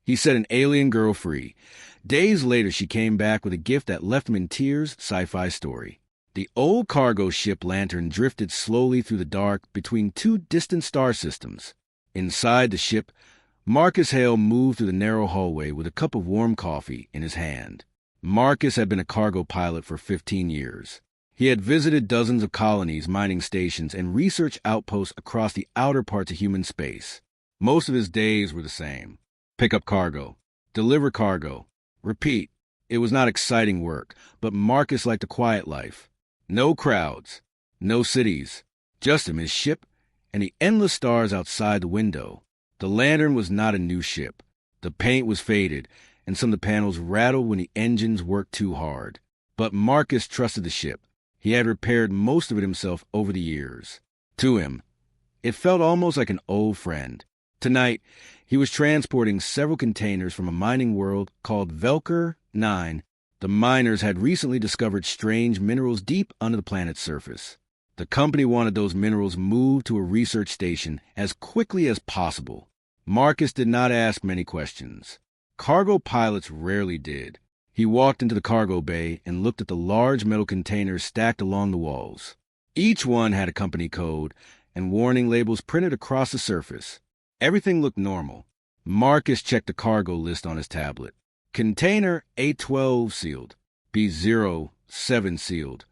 He set an alien girl free. Days later, she came back with a gift that left him in tears. Sci-Fi Story. The old cargo ship Lantern drifted slowly through the dark between two distant star systems. Inside the ship, Marcus Hale moved through the narrow hallway with a cup of warm coffee in his hand. Marcus had been a cargo pilot for 15 years. He had visited dozens of colonies, mining stations, and research outposts across the outer parts of human space. Most of his days were the same. Pick up cargo, deliver cargo, repeat. It was not exciting work, but Marcus liked a quiet life. No crowds, no cities, just him, his ship, and the endless stars outside the window. The Lantern was not a new ship. The paint was faded, and some of the panels rattled when the engines worked too hard. But Marcus trusted the ship. He had repaired most of it himself over the years. To him, it felt almost like an old friend. Tonight, he was transporting several containers from a mining world called Velker 9. The miners had recently discovered strange minerals deep under the planet's surface. The company wanted those minerals moved to a research station as quickly as possible. Marcus did not ask many questions. Cargo pilots rarely did. He walked into the cargo bay and looked at the large metal containers stacked along the walls. Each one had a company code and warning labels printed across the surface. Everything looked normal. Marcus checked the cargo list on his tablet. Container A12 sealed. B07 sealed.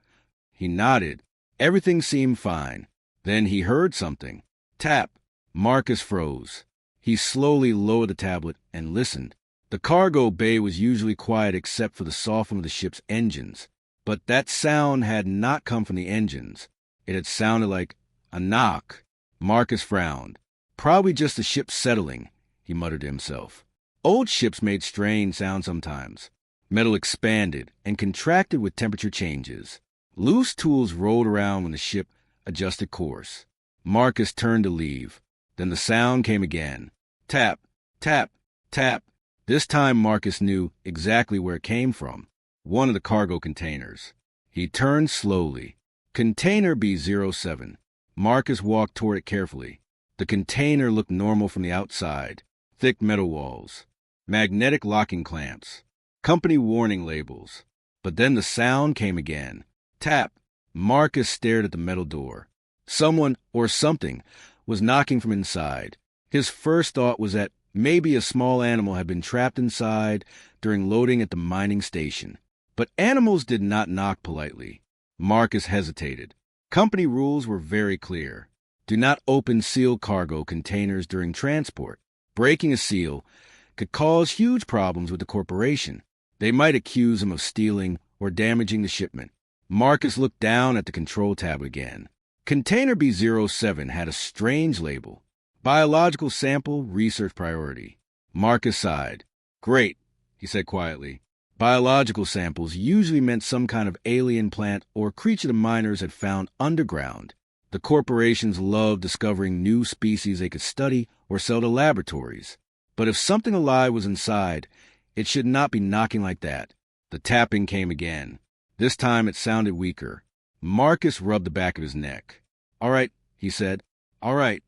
He nodded. Everything seemed fine. Then he heard something. Tap. Marcus froze. He slowly lowered the tablet and listened. The cargo bay was usually quiet except for the soft hum of the ship's engines. But that sound had not come from the engines. It had sounded like a knock. Marcus frowned. Probably just the ship settling, he muttered to himself. Old ships made strange sounds sometimes. Metal expanded and contracted with temperature changes. Loose tools rolled around when the ship adjusted course. Marcus turned to leave. Then the sound came again. Tap, tap, tap. This time Marcus knew exactly where it came from. One of the cargo containers. He turned slowly. Container B07. Marcus walked toward it carefully. The container looked normal from the outside. Thick metal walls. Magnetic locking clamps. Company warning labels. But then the sound came again. Tap. Marcus stared at the metal door. Someone, or something, was knocking from inside. His first thought was that maybe a small animal had been trapped inside during loading at the mining station. But animals did not knock politely. Marcus hesitated. Company rules were very clear. Do not open sealed cargo containers during transport. Breaking a seal could cause huge problems with the corporation. They might accuse him of stealing or damaging the shipment. Marcus looked down at the control tab again. Container B07 had a strange label. Biological sample, research priority. Marcus sighed. Great, he said quietly. Biological samples usually meant some kind of alien plant or creature the miners had found underground. The corporations loved discovering new species they could study or sell to laboratories. But if something alive was inside, it should not be knocking like that. The tapping came again. This time it sounded weaker. Marcus rubbed the back of his neck. All right, he said. All right.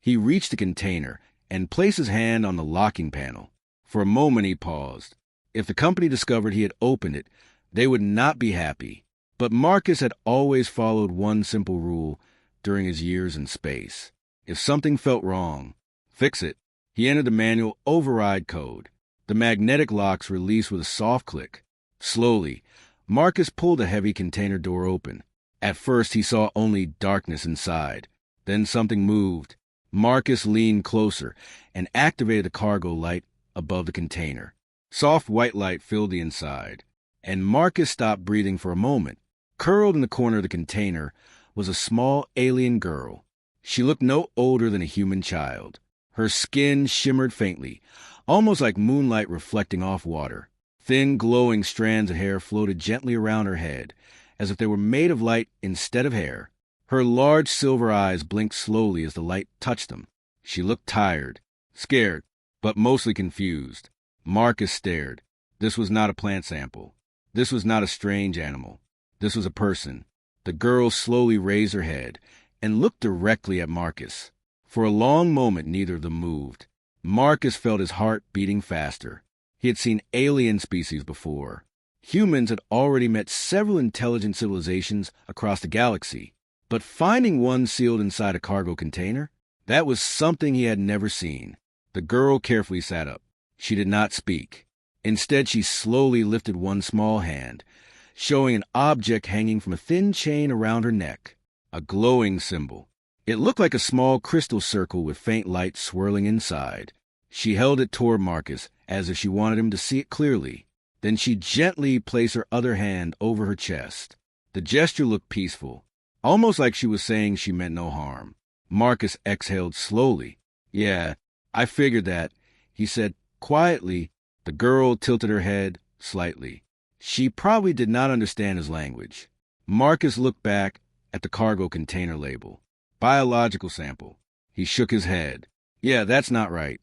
He reached the container and placed his hand on the locking panel. For a moment he paused. If the company discovered he had opened it, they would not be happy. But Marcus had always followed one simple rule during his years in space. If something felt wrong, fix it. He entered the manual override code. The magnetic locks released with a soft click. Slowly, Marcus pulled the heavy container door open. At first he saw only darkness inside. Then something moved. Marcus leaned closer and activated the cargo light above the container. Soft white light filled the inside, and Marcus stopped breathing for a moment. Curled in the corner of the container was a small alien girl. She looked no older than a human child. Her skin shimmered faintly, almost like moonlight reflecting off water. Thin, glowing strands of hair floated gently around her head, as if they were made of light instead of hair. Her large silver eyes blinked slowly as the light touched them. She looked tired, scared, but mostly confused. Marcus stared. This was not a plant sample. This was not a strange animal. This was a person. The girl slowly raised her head and looked directly at Marcus. For a long moment neither of them moved. Marcus felt his heart beating faster. He had seen alien species before. Humans had already met several intelligent civilizations across the galaxy, but finding one sealed inside a cargo container, that was something he had never seen. The girl carefully sat up. She did not speak. Instead, she slowly lifted one small hand, showing an object hanging from a thin chain around her neck, a glowing symbol. It looked like a small crystal circle with faint light swirling inside. She held it toward Marcus as if she wanted him to see it clearly. Then she gently placed her other hand over her chest. The gesture looked peaceful, almost like she was saying she meant no harm. Marcus exhaled slowly. "Yeah, I figured that," he said quietly. The girl tilted her head slightly. She probably did not understand his language. Marcus looked back at the cargo container label. Biological sample. He shook his head. "Yeah, that's not right."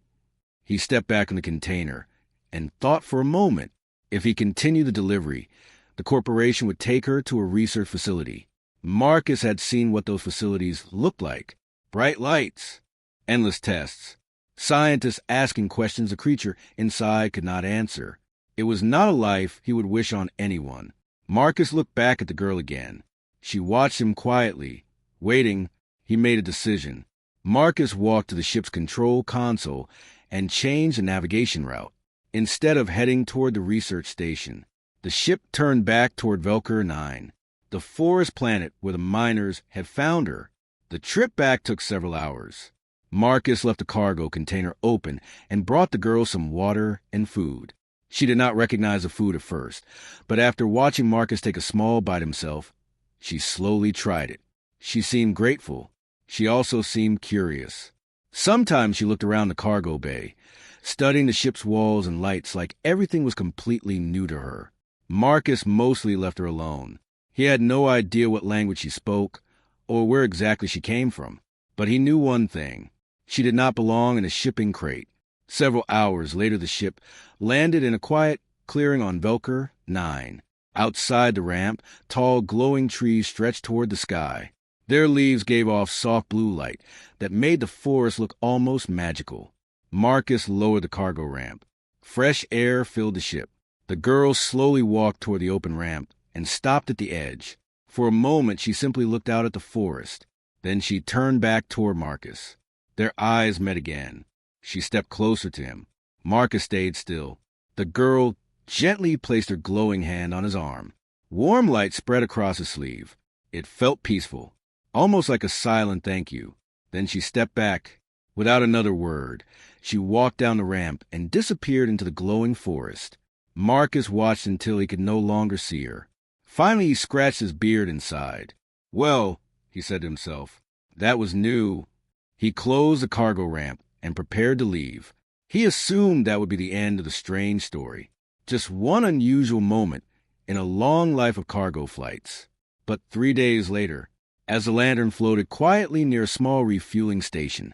He stepped back in the container and thought for a moment. If he continued the delivery, the corporation would take her to a research facility. Marcus had seen what those facilities looked like. Bright lights, endless tests, scientists asking questions the creature inside could not answer. It was not a life he would wish on anyone. Marcus looked back at the girl again. She watched him quietly. Waiting, he made a decision. Marcus walked to the ship's control console and changed the navigation route. Instead of heading toward the research station, the ship turned back toward Velker 9, the forest planet where the miners had found her. The trip back took several hours. Marcus left the cargo container open and brought the girl some water and food. She did not recognize the food at first, but after watching Marcus take a small bite himself, she slowly tried it. She seemed grateful. She also seemed curious. Sometimes she looked around the cargo bay, studying the ship's walls and lights like everything was completely new to her. Marcus mostly left her alone. He had no idea what language she spoke or where exactly she came from, but he knew one thing. She did not belong in a shipping crate. Several hours later, the ship landed in a quiet clearing on Velker 9. Outside the ramp, tall glowing trees stretched toward the sky. Their leaves gave off soft blue light that made the forest look almost magical. Marcus lowered the cargo ramp. Fresh air filled the ship. The girl slowly walked toward the open ramp and stopped at the edge. For a moment, she simply looked out at the forest. Then she turned back toward Marcus. Their eyes met again. She stepped closer to him. Marcus stayed still. The girl gently placed her glowing hand on his arm. Warm light spread across his sleeve. It felt peaceful, almost like a silent thank you. Then she stepped back. Without another word, she walked down the ramp and disappeared into the glowing forest. Marcus watched until he could no longer see her. Finally, he scratched his beard and sighed. "Well," he said to himself, "that was new." He closed the cargo ramp and prepared to leave. He assumed that would be the end of the strange story. Just one unusual moment in a long life of cargo flights. But 3 days later, as the lantern floated quietly near a small refueling station,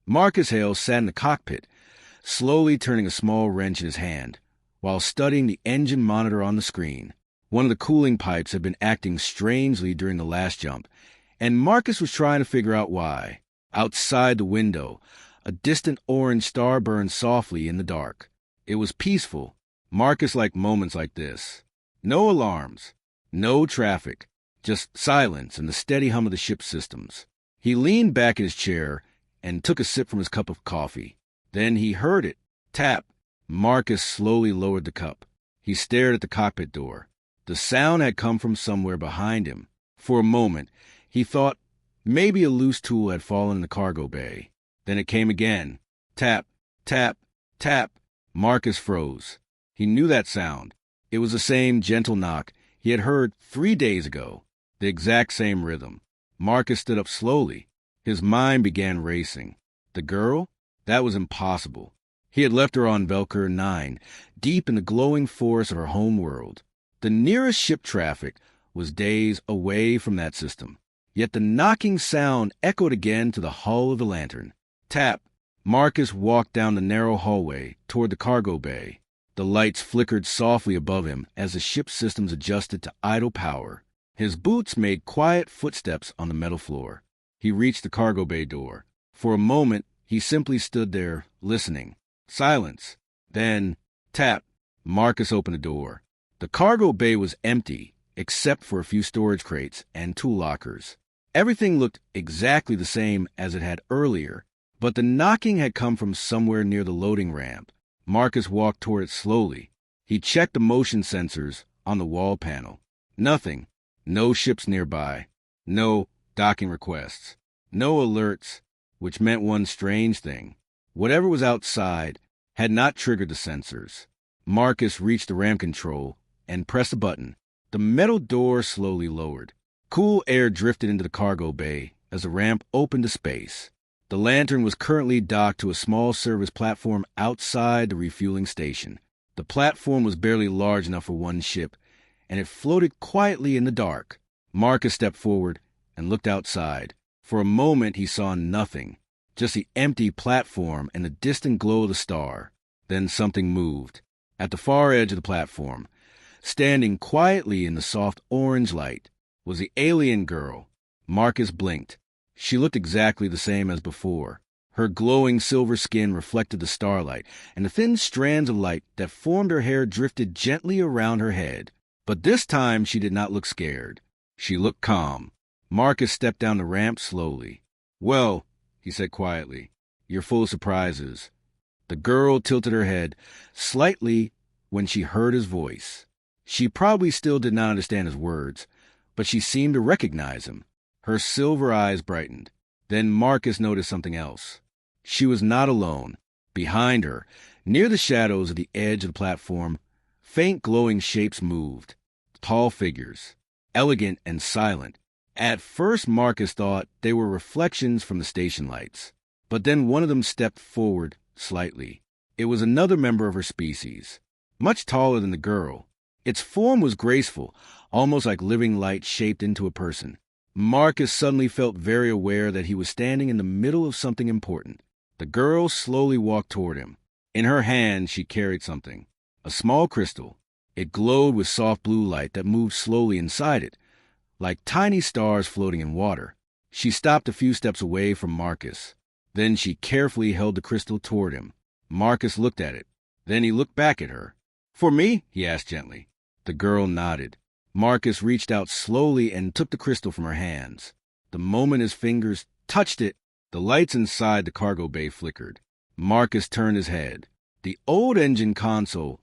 Marcus Hale sat in the cockpit, slowly turning a small wrench in his hand, while studying the engine monitor on the screen. One of the cooling pipes had been acting strangely during the last jump, and Marcus was trying to figure out why. Outside the window, a distant orange star burned softly in the dark. It was peaceful. Marcus liked moments like this. No alarms, no traffic, just silence and the steady hum of the ship's systems. He leaned back in his chair and took a sip from his cup of coffee. Then he heard it. Tap. Marcus slowly lowered the cup. He stared at the cockpit door. The sound had come from somewhere behind him. For a moment, he thought maybe a loose tool had fallen in the cargo bay. Then it came again. Tap, tap, tap. Marcus froze. He knew that sound. It was the same gentle knock he had heard 3 days ago. The exact same rhythm. Marcus stood up slowly. His mind began racing. The girl? That was impossible. He had left her on Velker 9, deep in the glowing forest of her home world. The nearest ship traffic was days away from that system. Yet the knocking sound echoed again to the hull of the lantern. Tap. Marcus walked down the narrow hallway toward the cargo bay. The lights flickered softly above him as the ship's systems adjusted to idle power. His boots made quiet footsteps on the metal floor. He reached the cargo bay door. For a moment, He simply stood there, listening. Silence. Then, tap. Marcus opened the door. The cargo bay was empty, except for a few storage crates and tool lockers. Everything looked exactly the same as it had earlier, but the knocking had come from somewhere near the loading ramp. Marcus walked toward it slowly. He checked the motion sensors on the wall panel. Nothing. No ships nearby. No docking requests. No alerts, which meant one strange thing. Whatever was outside had not triggered the sensors. Marcus reached the ramp control and pressed a button. The metal door slowly lowered. Cool air drifted into the cargo bay as the ramp opened to space. The lantern was currently docked to a small service platform outside the refueling station. The platform was barely large enough for one ship, and it floated quietly in the dark. Marcus stepped forward and looked outside. For a moment he saw nothing, just the empty platform and the distant glow of the star. Then something moved. At the far edge of the platform, standing quietly in the soft orange light, was the alien girl. Marcus blinked. She looked exactly the same as before. Her glowing silver skin reflected the starlight, and the thin strands of light that formed her hair drifted gently around her head. But this time she did not look scared. She looked calm. Marcus stepped down the ramp slowly. "Well," he said quietly, "you're full of surprises." The girl tilted her head slightly when she heard his voice. She probably still did not understand his words, but she seemed to recognize him. Her silver eyes brightened. Then Marcus noticed something else. She was not alone. Behind her, near the shadows of the edge of the platform, faint glowing shapes moved. Tall figures, elegant and silent. At first Marcus thought they were reflections from the station lights. But then one of them stepped forward slightly. It was another member of her species, much taller than the girl. Its form was graceful, almost like living light shaped into a person. Marcus suddenly felt very aware that he was standing in the middle of something important. The girl slowly walked toward him. In her hand she carried something, a small crystal. It glowed with soft blue light that moved slowly inside it, like tiny stars floating in water. She stopped a few steps away from Marcus. Then she carefully held the crystal toward him. Marcus looked at it. Then he looked back at her. "For me?" he asked gently. The girl nodded. Marcus reached out slowly and took the crystal from her hands. The moment his fingers touched it, the lights inside the cargo bay flickered. Marcus turned his head. The old engine console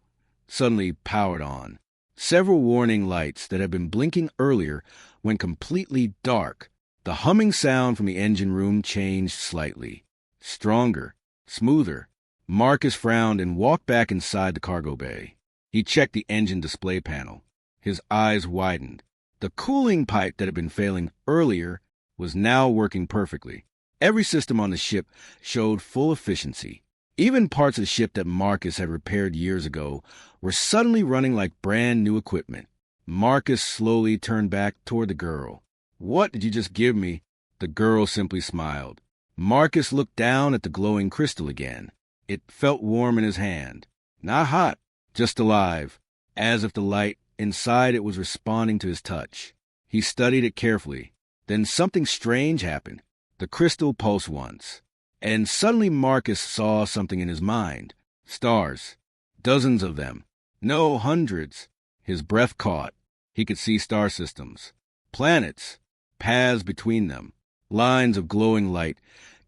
suddenly powered on. Several warning lights that had been blinking earlier went completely dark. The humming sound from the engine room changed slightly. Stronger, smoother. Marcus frowned and walked back inside the cargo bay. He checked the engine display panel. His eyes widened. The cooling pipe that had been failing earlier was now working perfectly. Every system on the ship showed full efficiency. Even parts of the ship that Marcus had repaired years ago were suddenly running like brand new equipment. Marcus slowly turned back toward the girl. "What did you just give me?" The girl simply smiled. Marcus looked down at the glowing crystal again. It felt warm in his hand. Not hot, just alive, as if the light inside it was responding to his touch. He studied it carefully. Then something strange happened. The crystal pulsed once. And suddenly Marcus saw something in his mind. Stars. Dozens of them. No, hundreds. His breath caught. He could see star systems. Planets. Paths between them. Lines of glowing light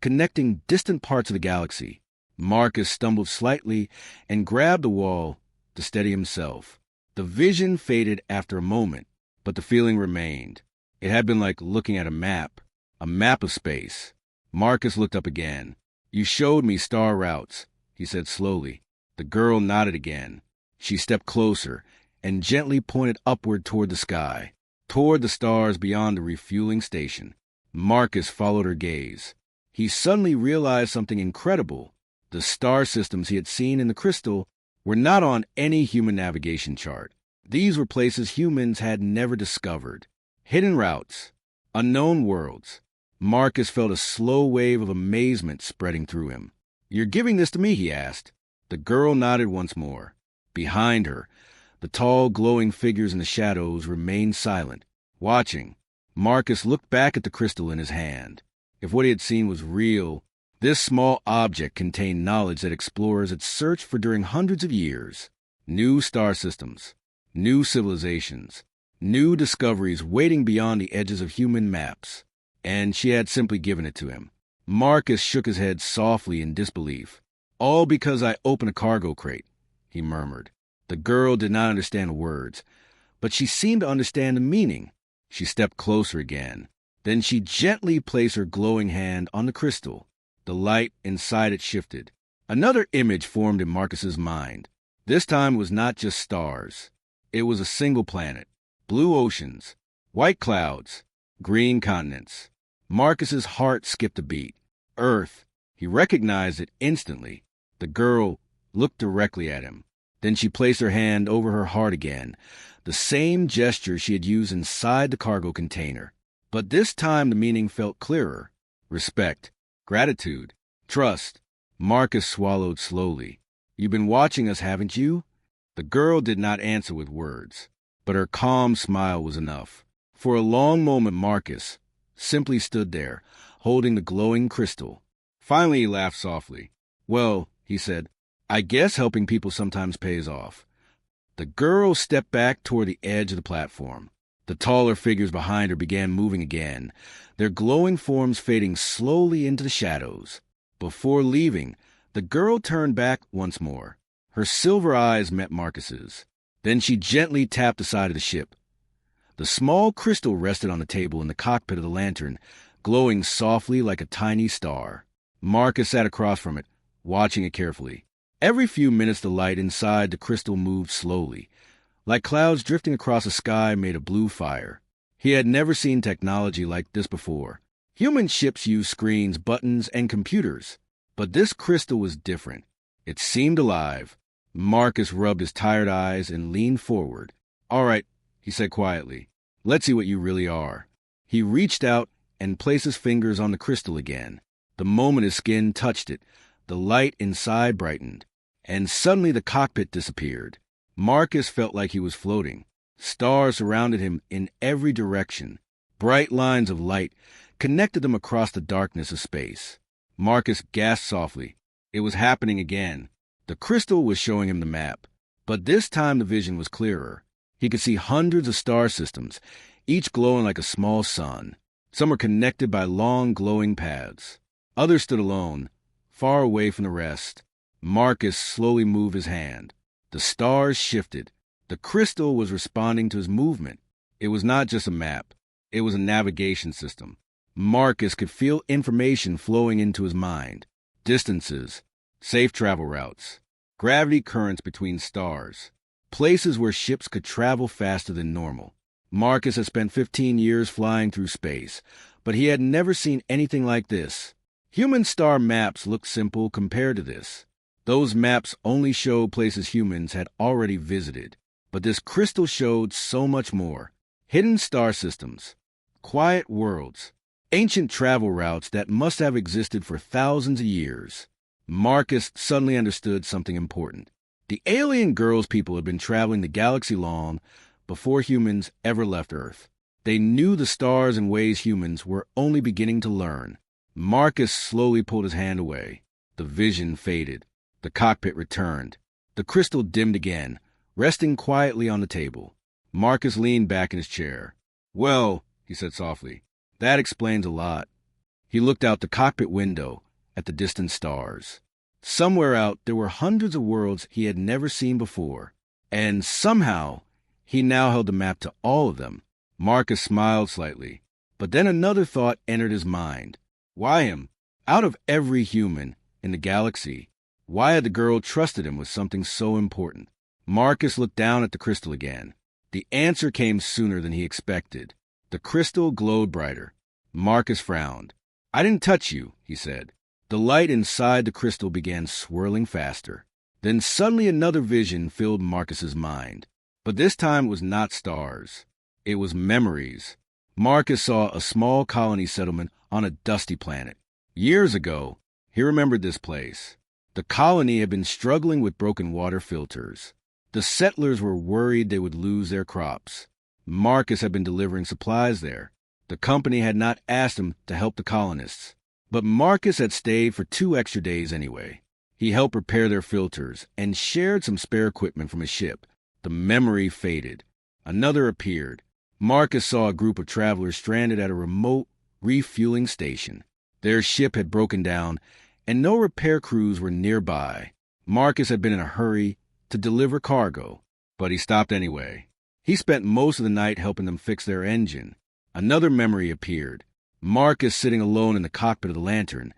connecting distant parts of the galaxy. Marcus stumbled slightly and grabbed the wall to steady himself. The vision faded after a moment, but the feeling remained. It had been like looking at a map of space. Marcus looked up again. "You showed me star routes," he said slowly. The girl nodded again. She stepped closer and gently pointed upward toward the sky, toward the stars beyond the refueling station. Marcus followed her gaze. He suddenly realized something incredible. The star systems he had seen in the crystal were not on any human navigation chart. These were places humans had never discovered. Hidden routes, unknown worlds. Marcus felt a slow wave of amazement spreading through him. "You're giving this to me?" he asked. The girl nodded once more. Behind her, the tall, glowing figures in the shadows remained silent, watching. Marcus looked back at the crystal in his hand. If what he had seen was real, This small object contained knowledge that explorers had searched for during hundreds of years. New star systems, new civilizations, new discoveries waiting beyond the edges of human maps. And she had simply given it to him. Marcus shook his head softly in disbelief. "All because I opened a cargo crate," he murmured. The girl did not understand the words, but she seemed to understand the meaning. She stepped closer again. Then she gently placed her glowing hand on the crystal. The light inside it shifted. Another image formed in Marcus's mind. This time was not just stars. It was a single planet, blue oceans, white clouds, green continents. Marcus's heart skipped a beat. Earth. He recognized it instantly. The girl looked directly at him. Then she placed her hand over her heart again, the same gesture she had used inside the cargo container. But this time the meaning felt clearer. Respect, gratitude, trust. Marcus swallowed slowly. "You've been watching us, haven't you?" The girl did not answer with words, but her calm smile was enough. For a long moment Marcus simply stood there, holding the glowing crystal. Finally he laughed softly. "Well," he said, "I guess helping people sometimes pays off." The girl stepped back toward the edge of the platform. The taller figures behind her began moving again, their glowing forms fading slowly into the shadows. Before leaving, the girl turned back once more. Her silver eyes met Marcus's. Then she gently tapped the side of the ship. The small crystal rested on the table in the cockpit of the lantern, glowing softly like a tiny star. Marcus sat across from it, watching it carefully. Every few minutes the light inside the crystal moved slowly, like clouds drifting across a sky made of blue fire. He had never seen technology like this before. Human ships use screens, buttons, and computers. But this crystal was different. It seemed alive. Marcus rubbed his tired eyes and leaned forward. "All right," he said quietly. "Let's see what you really are." He reached out and placed his fingers on the crystal again. The moment his skin touched it, the light inside brightened, and suddenly the cockpit disappeared. Marcus felt like he was floating. Stars surrounded him in every direction. Bright lines of light connected them across the darkness of space. Marcus gasped softly. It was happening again. The crystal was showing him the map, but this time the vision was clearer. He could see hundreds of star systems, each glowing like a small sun. Some were connected by long glowing paths. Others stood alone, far away from the rest. Marcus slowly moved his hand. The stars shifted. The crystal was responding to his movement. It was not just a map. It was a navigation system. Marcus could feel information flowing into his mind. Distances, safe travel routes, gravity currents between stars, places where ships could travel faster than normal. Marcus had spent 15 years flying through space, but he had never seen anything like this. Human star maps looked simple compared to this. Those maps only showed places humans had already visited, but this crystal showed so much more. Hidden star systems, quiet worlds, ancient travel routes that must have existed for thousands of years. Marcus suddenly understood something important. The alien girls people had been traveling the galaxy long before humans ever left Earth. They knew the stars in ways humans were only beginning to learn. Marcus slowly pulled his hand away. The vision faded. The cockpit returned. The crystal dimmed again, resting quietly on the table. Marcus leaned back in his chair. "Well," he said softly, "that explains a lot." He looked out the cockpit window at the distant stars. Somewhere out there were hundreds of worlds he had never seen before, and somehow he now held the map to all of them. Marcus smiled slightly, but then another thought entered his mind. Why him? Out of every human in the galaxy, why had the girl trusted him with something so important? Marcus looked down at the crystal again. The answer came sooner than he expected. The crystal glowed brighter. Marcus frowned. "I didn't touch you," he said. The light inside the crystal began swirling faster. Then suddenly another vision filled Marcus's mind. But this time it was not stars. It was memories. Marcus saw a small colony settlement on a dusty planet. Years ago, he remembered this place. The colony had been struggling with broken water filters. The settlers were worried they would lose their crops. Marcus had been delivering supplies there. The company had not asked him to help the colonists. But Marcus had stayed for 2 extra days anyway. He helped repair their filters and shared some spare equipment from his ship. The memory faded. Another appeared. Marcus saw a group of travelers stranded at a remote refueling station. Their ship had broken down, and no repair crews were nearby. Marcus had been in a hurry to deliver cargo, but he stopped anyway. He spent most of the night helping them fix their engine. Another memory appeared. Marcus sitting alone in the cockpit of the Lantern,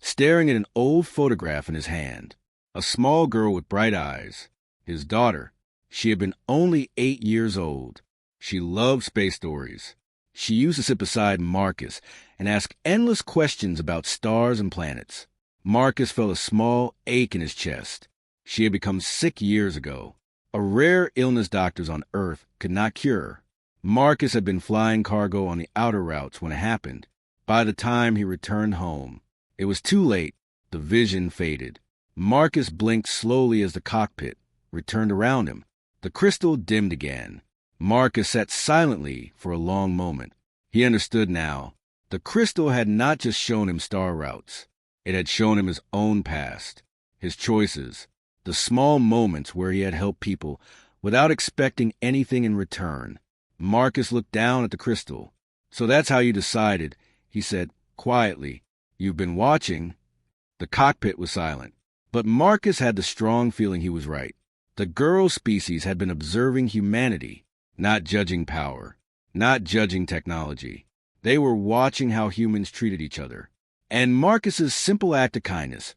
staring at an old photograph in his hand. A small girl with bright eyes. His daughter. She had been only 8 years old. She loved space stories. She used to sit beside Marcus and ask endless questions about stars and planets. Marcus felt a small ache in his chest. She had become sick years ago. A rare illness doctors on Earth could not cure. Marcus had been flying cargo on the outer routes when it happened. By the time he returned home, it was too late. The vision faded. Marcus blinked slowly as the cockpit returned around him. The crystal dimmed again. Marcus sat silently for a long moment. He understood now. The crystal had not just shown him star routes. It had shown him his own past, his choices, the small moments where he had helped people without expecting anything in return. Marcus looked down at the crystal. "So that's how you decided," he said quietly. "You've been watching." The cockpit was silent. But Marcus had the strong feeling he was right. The girl species had been observing humanity, not judging power, not judging technology. They were watching how humans treated each other. And Marcus's simple act of kindness,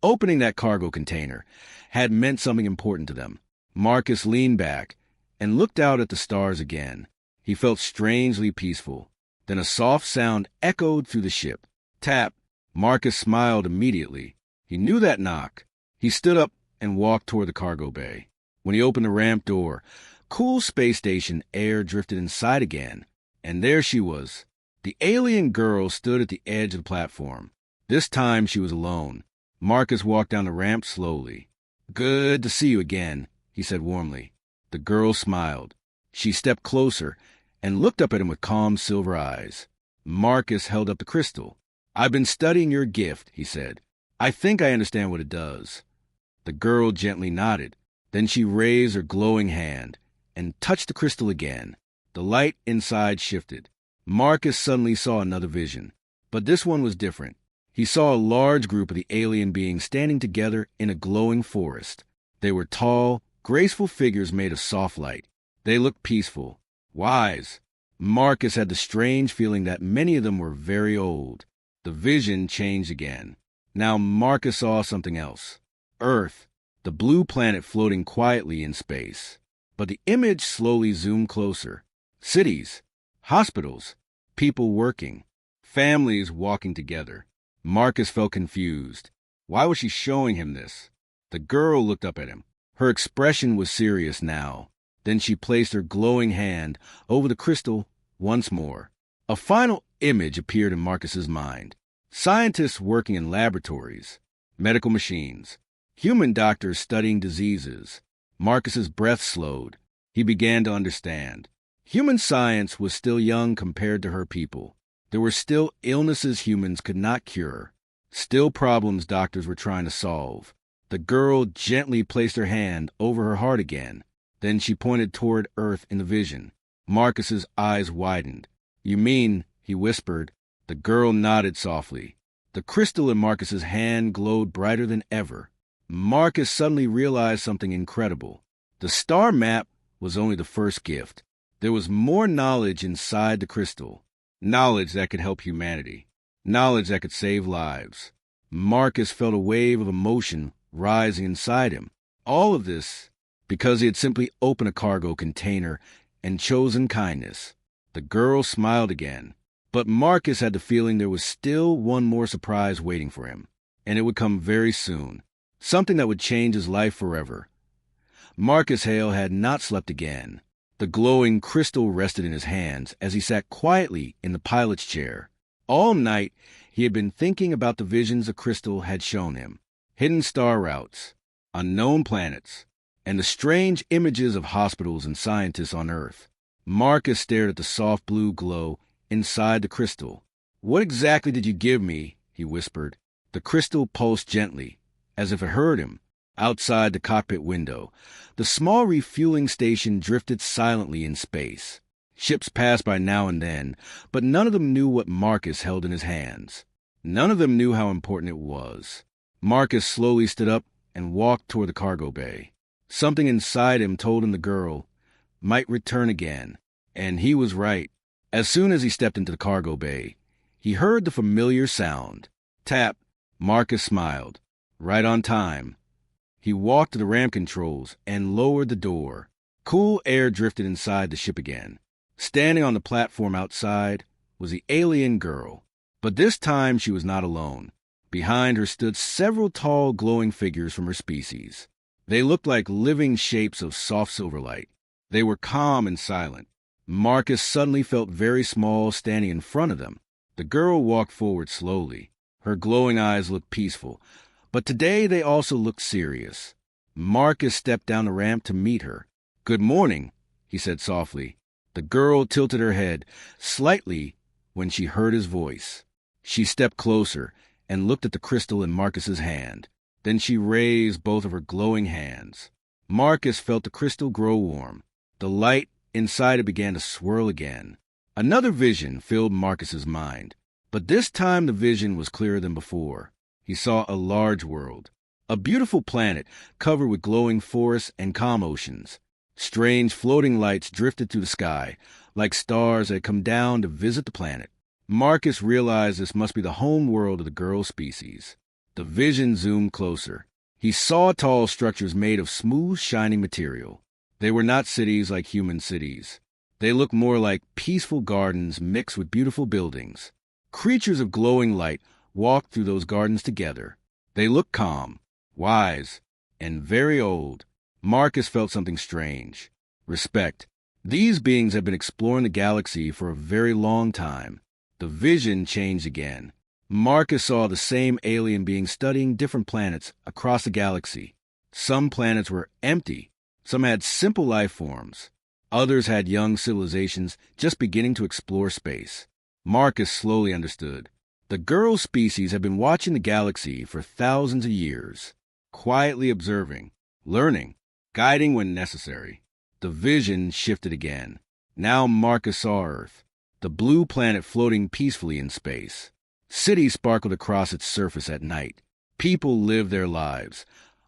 opening that cargo container, had meant something important to them. Marcus leaned back and looked out at the stars again. He felt strangely peaceful. Then a soft sound echoed through the ship. Tap. Marcus smiled immediately. He knew that knock. He stood up and walked toward the cargo bay. When he opened the ramp door, cool space station air drifted inside again, and there she was. The alien girl stood at the edge of the platform. This time she was alone. Marcus walked down the ramp slowly. "Good to see you again," he said warmly. The girl smiled. She stepped closer and looked up at him with calm silver eyes. Marcus held up the crystal. "I've been studying your gift," he said. "I think I understand what it does." The girl gently nodded. Then she raised her glowing hand and touched the crystal again. The light inside shifted. Marcus suddenly saw another vision. But this one was different. He saw a large group of the alien beings standing together in a glowing forest. They were tall, graceful figures made of soft light. They looked peaceful, wise. Marcus had the strange feeling that many of them were very old. The vision changed again. Now Marcus saw something else. Earth, the blue planet floating quietly in space. But the image slowly zoomed closer. Cities, hospitals, people working, families walking together. Marcus felt confused. Why was she showing him this? The girl looked up at him. Her expression was serious now. Then she placed her glowing hand over the crystal once more. A final image appeared in Marcus's mind. Scientists working in laboratories, medical machines, human doctors studying diseases. Marcus's breath slowed. He began to understand. Human science was still young compared to her people. There were still illnesses humans could not cure, still problems doctors were trying to solve. The girl gently placed her hand over her heart again. Then she pointed toward Earth in the vision. Marcus's eyes widened. "You mean," he whispered. The girl nodded softly. The crystal in Marcus's hand glowed brighter than ever. Marcus suddenly realized something incredible. The star map was only the first gift. There was more knowledge inside the crystal. Knowledge that could help humanity. Knowledge that could save lives. Marcus felt a wave of emotion rising inside him. All of this because he had simply opened a cargo container and chosen kindness. The girl smiled again. But Marcus had the feeling there was still one more surprise waiting for him. And it would come very soon. Something that would change his life forever. Marcus Hale had not slept again. The glowing crystal rested in his hands as he sat quietly in the pilot's chair. All night, he had been thinking about the visions the crystal had shown him. Hidden star routes, unknown planets, and the strange images of hospitals and scientists on Earth. Marcus stared at the soft blue glow inside the crystal. "What exactly did you give me he whispered. The crystal pulsed gently, as if it heard him. Outside the cockpit window, the small refueling station drifted silently in space. Ships passed by now and then, but none of them knew what Marcus held in his hands. None of them knew how important it was. Marcus slowly stood up and walked toward the cargo bay. Something inside him told him the girl might return again, and he was right. As soon as he stepped into the cargo bay, he heard the familiar sound. Tap. Marcus smiled. Right on time. He walked to the ramp controls and lowered the door. Cool air drifted inside the ship again. Standing on the platform outside was the alien girl. But this time she was not alone. Behind her stood several tall, glowing figures from her species. They looked like living shapes of soft silver light. They were calm and silent. Marcus suddenly felt very small standing in front of them. The girl walked forward slowly. Her glowing eyes looked peaceful, but today they also looked serious. Marcus stepped down the ramp to meet her. "Good morning," he said softly. The girl tilted her head slightly when she heard his voice. She stepped closer and looked at the crystal in Marcus's hand. Then she raised both of her glowing hands. Marcus felt the crystal grow warm. The light inside it began to swirl again. Another vision filled Marcus's mind, but this time the vision was clearer than before. He saw a large world, a beautiful planet covered with glowing forests and calm oceans. Strange floating lights drifted through the sky, like stars that had come down to visit the planet. Marcus realized this must be the home world of the girl's species. The vision zoomed closer. He saw tall structures made of smooth, shining material. They were not cities like human cities. They looked more like peaceful gardens mixed with beautiful buildings. Creatures of glowing light walked through those gardens together. They looked calm, wise, and very old. Marcus felt something strange. Respect. These beings have been exploring the galaxy for a very long time. The vision changed again. Marcus saw the same alien beings studying different planets across the galaxy. Some planets were empty. Some had simple life forms. Others had young civilizations just beginning to explore space. Marcus slowly understood. The girl species had been watching the galaxy for thousands of years, quietly observing, learning, guiding when necessary. The vision shifted again. Now Marcus saw Earth, the blue planet floating peacefully in space. Cities sparkled across its surface at night. People lived their lives,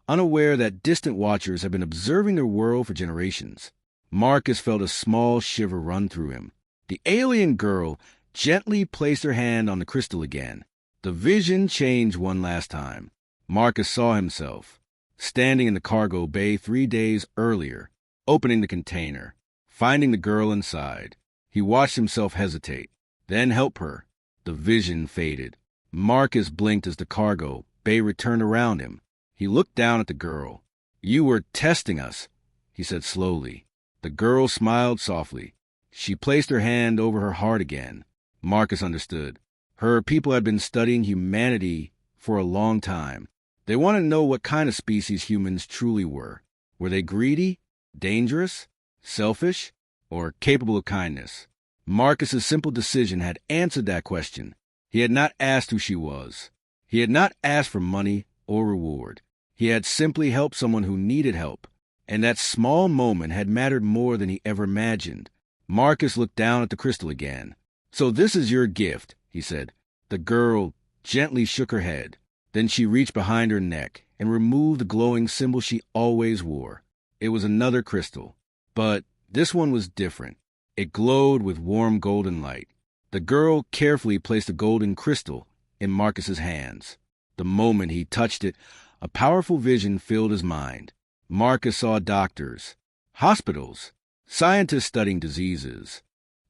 unaware that distant watchers had been observing their world for generations. Marcus felt a small shiver run through him. The alien girl gently placed her hand on the crystal again. The vision changed one last time. Marcus saw himself, standing in the cargo bay 3 days earlier, opening the container, finding the girl inside. He watched himself hesitate, then help her. The vision faded. Marcus blinked as the cargo bay returned around him. He looked down at the girl. "You were testing us," he said slowly. The girl smiled softly. She placed her hand over her heart again. Marcus understood. Her people had been studying humanity for a long time. They wanted to know what kind of species humans truly were. Were they greedy, dangerous, selfish, or capable of kindness? Marcus's simple decision had answered that question. He had not asked who she was. He had not asked for money or reward. He had simply helped someone who needed help, and that small moment had mattered more than he ever imagined. Marcus looked down at the crystal again. "So this is your gift," he said. The girl gently shook her head. Then she reached behind her neck and removed the glowing symbol she always wore. It was another crystal, but this one was different. It glowed with warm golden light. The girl carefully placed the golden crystal in Marcus's hands. The moment he touched it, a powerful vision filled his mind. Marcus saw doctors, hospitals, scientists studying diseases,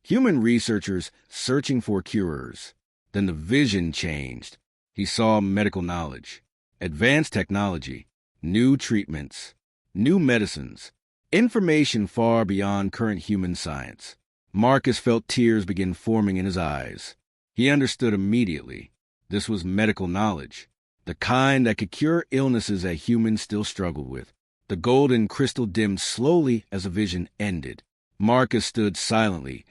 human researchers searching for cures. Then the vision changed. He saw medical knowledge, advanced technology, new treatments, new medicines, information far beyond current human science. Marcus felt tears begin forming in his eyes. He understood immediately. This was medical knowledge, the kind that could cure illnesses that humans still struggled with. The golden crystal dimmed slowly as the vision ended. Marcus stood silently,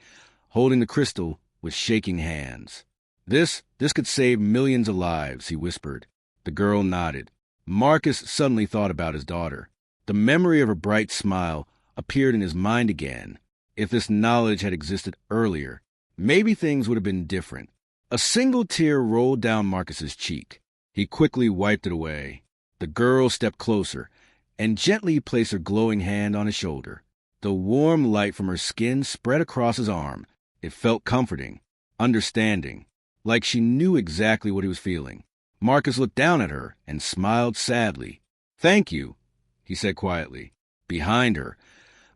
holding the crystal with shaking hands. This This could save millions of lives, he whispered. The girl nodded. Marcus suddenly thought about his daughter. The memory of her bright smile appeared in his mind again. If this knowledge had existed earlier, maybe things would have been different. A single tear rolled down Marcus's cheek. He quickly wiped it away. The girl stepped closer and gently placed her glowing hand on his shoulder. The warm light from her skin spread across his arm. It felt comforting, understanding, like she knew exactly what he was feeling. Marcus looked down at her and smiled sadly. "Thank you," he said quietly. Behind her,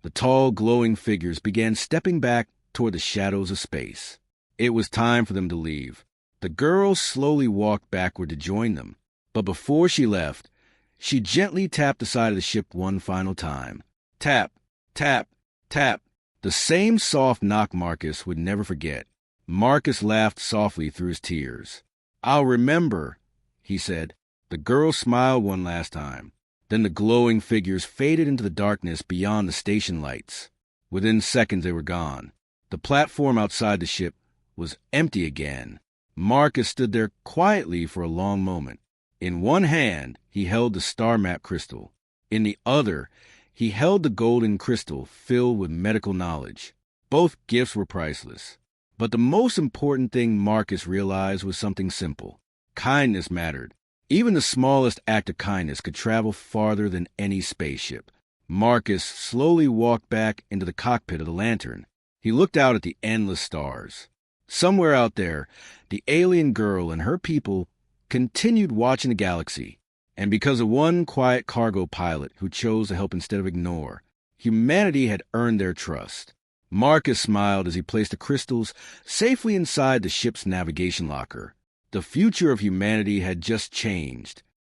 the tall, glowing figures began stepping back toward the shadows of space. It was time for them to leave. The girl slowly walked backward to join them, but before she left, she gently tapped the side of the ship one final time. Tap, tap, tap. The same soft knock Marcus would never forget. Marcus laughed softly through his tears. "I'll remember," he said. The girl smiled one last time. Then the glowing figures faded into the darkness beyond the station lights. Within seconds they were gone. The platform outside the ship was empty again. Marcus stood there quietly for a long moment. In one hand, he held the star map crystal. In the other, he held the golden crystal filled with medical knowledge. Both gifts were priceless. But the most important thing Marcus realized was something simple. Kindness mattered. Even the smallest act of kindness could travel farther than any spaceship. Marcus slowly walked back into the cockpit of the lantern. He looked out at the endless stars. Somewhere out there, the alien girl and her people continued watching the galaxy. And because of one quiet cargo pilot who chose to help instead of ignore, humanity had earned their trust. Marcus smiled as he placed the crystals safely inside the ship's navigation locker. The future of humanity had just changed,